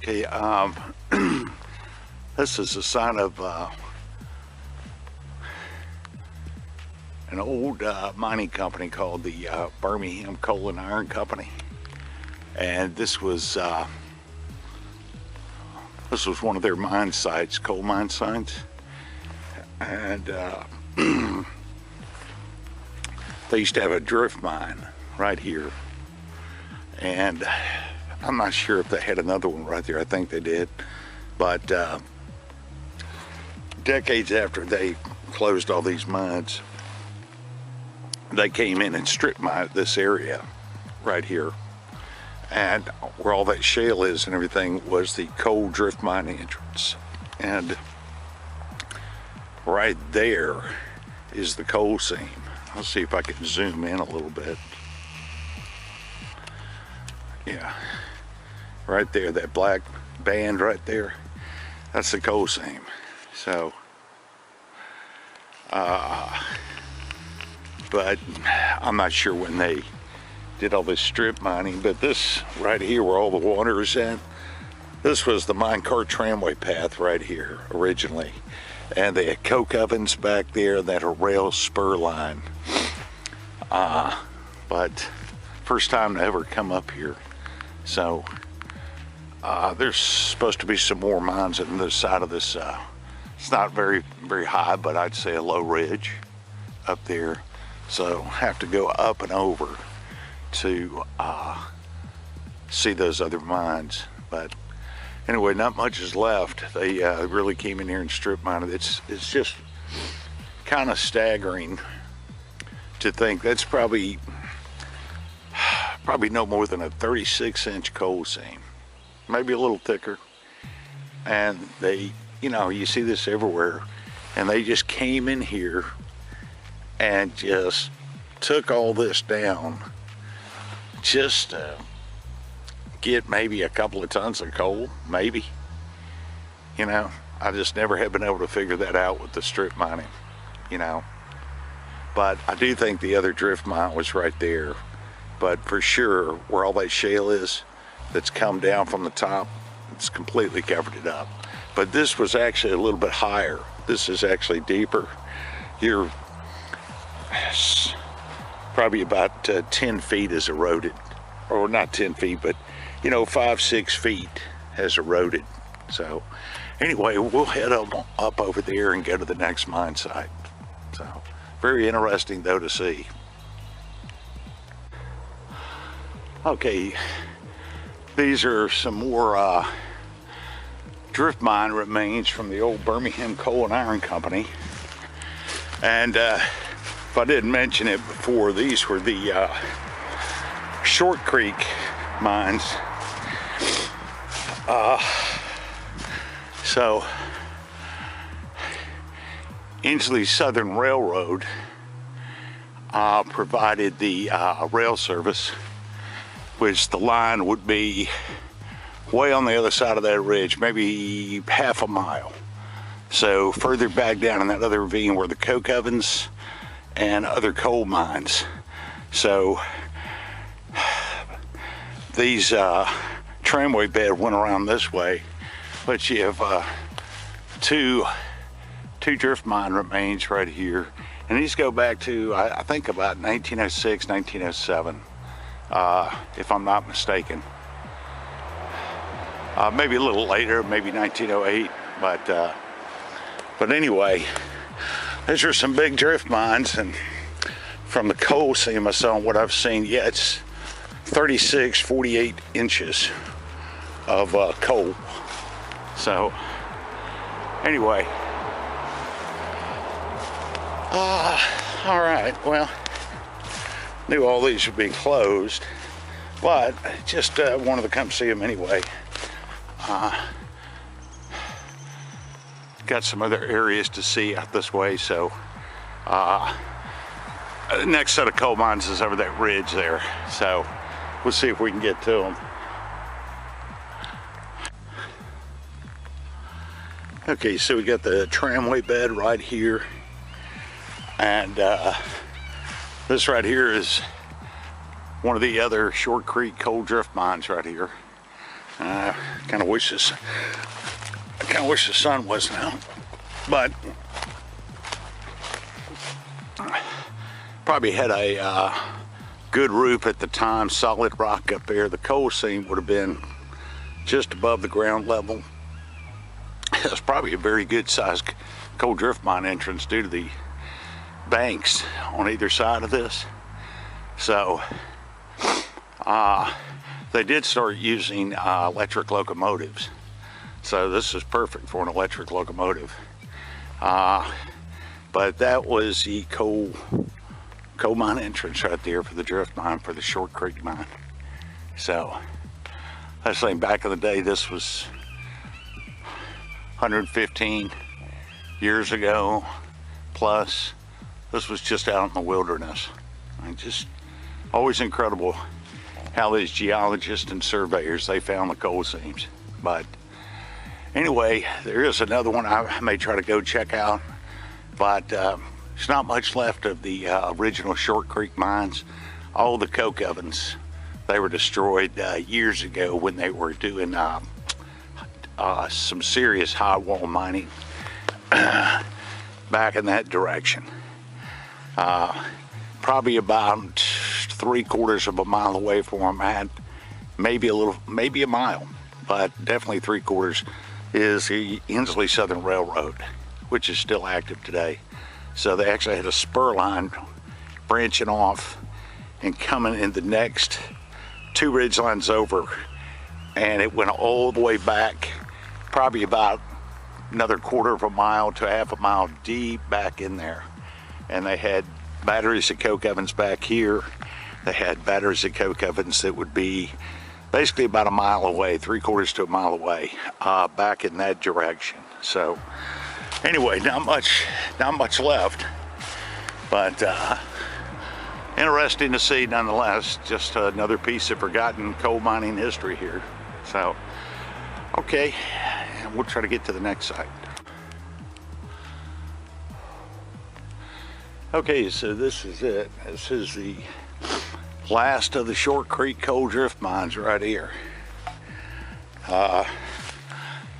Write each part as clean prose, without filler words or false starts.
Okay, this is a sign of an old mining company called the Birmingham Coal and Iron Company, and this was one of their mine sites, coal mine sites, and they used to have a drift mine right here, and I'm not sure if they had another one right there. I think they did, but decades after they closed all these mines, they came in and strip mined this area right here, and where all that shale is and everything was the coal drift mine entrance, and right there is the coal seam. I'll see if I can zoom in a little bit. Yeah, right there, that black band right there, that's the coal seam. So but I'm not sure when they did all this strip mining, but this right here where all the water is at, this was the minecart tramway path right here originally, and they had coke ovens back there that are rail spur line. But first time to ever come up here. So there's supposed to be some more mines on the side of this. It's not very high, but I'd say a low ridge up there. So have to go up and over to see those other mines. But anyway, not much is left. They really came in here and strip mined it. It's just kind of staggering to think that's probably no more than a 36-inch coal seam, maybe a little thicker. And they, you see this everywhere, and they just came in here and just took all this down just to get maybe a couple of tons of coal, maybe. I just never have been able to figure that out with the strip mining, But I do think the other drift mine was right there. But for sure, where all that shale is that's come down from the top, it's completely covered it up. But this was actually a little bit higher. This is actually deeper. You're probably about 10 feet is eroded. Or not 10 feet, but 5-6 feet has eroded. So anyway, we'll head up over there and go to the next mine site. So very interesting though to see. Okay, these are some more drift mine remains from the old Birmingham Coal and Iron Company. And if I didn't mention it before, these were the Short Creek mines. So Ensley Southern Railroad provided the rail service, which the line would be way on the other side of that ridge, maybe half a mile. So further back down in that other ravine were the coke ovens and other coal mines. So these tramway bed went around this way, but you have two drift mine remains right here, and these go back to I think about 1906, 1907. If I'm not mistaken. Maybe a little later, maybe 1908, but anyway, these are some big drift mines, and from the coal seam I saw what I've seen, yeah, it's 36, 48 inches of coal. So anyway, all right, well, knew all these would be closed, but just wanted to come see them anyway. Got some other areas to see out this way, so the next set of coal mines is over that ridge there, so we'll see if we can get to them. Okay, so we got the tramway bed right here, and this right here is one of the other Short Creek coal drift mines right here. Kind of wish this. I kind of wish the sun wasn't out, but probably had a good roof at the time. Solid rock up there. The coal seam would have been just above the ground level. It's probably a very good sized coal drift mine entrance due to the banks on either side of this. So they did start using electric locomotives. So this is perfect for an electric locomotive. But that was the coal mine entrance right there for the drift mine, for the Short Creek mine. So I was saying back in the day, this was 115 years ago plus. This was just out in the wilderness. Just always incredible how these geologists and surveyors, they found the coal seams. But anyway, there is another one I may try to go check out, but there's not much left of the original Short Creek mines. All the coke ovens, they were destroyed years ago when they were doing some serious high wall mining back in that direction. Probably about 3/4 of a mile away from where I'm at, maybe a mile, but definitely 3/4 is the Ensley Southern Railroad, which is still active today. So they actually had a spur line branching off and coming in the next 2 ridge lines over, and it went all the way back, probably about another 1/4 of a mile to 1/2 a mile deep back in there. And they had batteries of coke ovens back here. They had batteries of coke ovens that would be basically about a mile away, 3/4 to a mile away, back in that direction. So anyway, not much left, but interesting to see nonetheless. Just another piece of forgotten coal mining history here. So okay, we'll try to get to the next site. Okay, so this is it. This is the last of the Short Creek coal drift mines right here.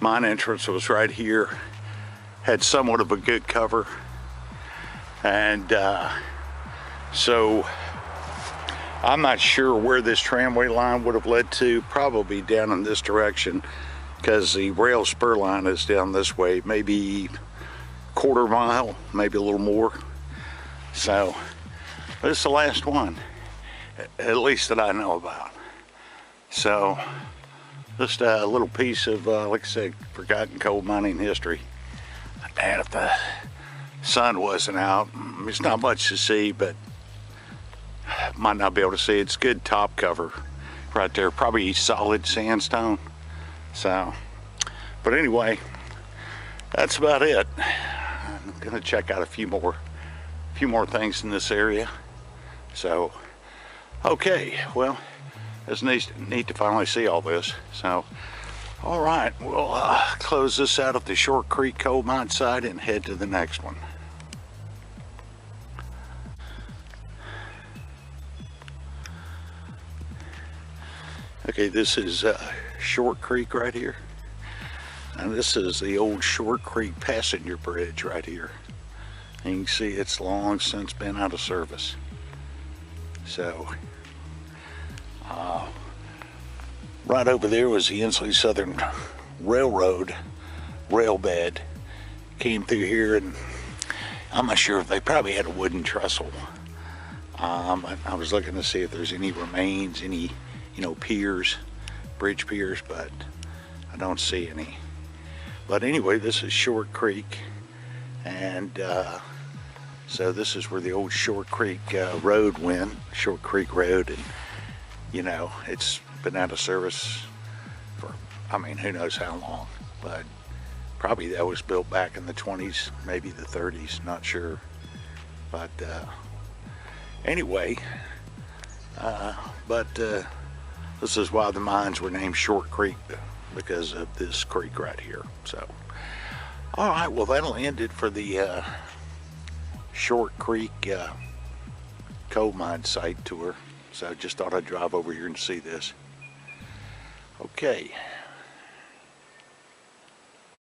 Mine entrance was right here. Had somewhat of a good cover. And so I'm not sure where this tramway line would have led to. Probably down in this direction, because the rail spur line is down this way, maybe 1/4 mile, maybe a little more. So this is the last one, at least that I know about. So just a little piece of, like I said, forgotten coal mining history. And if the sun wasn't out, it's not much to see, but might not be able to see. It's good top cover right there, probably solid sandstone. So, but anyway, that's about it. I'm gonna check out a few more things in this area. So okay, well, it's neat to finally see all this. So all right, we'll close this out of the Short Creek coal mine site and head to the next one. Okay, this is Short Creek right here, and this is the old Short Creek passenger bridge right here. And you can see it's long since been out of service. So right over there was the Ensley Southern Railroad rail bed. Came through here, and I'm not sure if they probably had a wooden trestle. I was looking to see if there's any remains, any piers, bridge piers, but I don't see any. But anyway, this is Short Creek, and so this is where the old Short Creek road went, Short Creek Road, and it's been out of service for, who knows how long, but probably that was built back in the 20s, maybe the 30s, not sure. But anyway, this is why the mines were named Short Creek, because of this creek right here. So all right, well, that'll end it for the Short Creek coal mine site tour. So I just thought I'd drive over here and see this. Okay.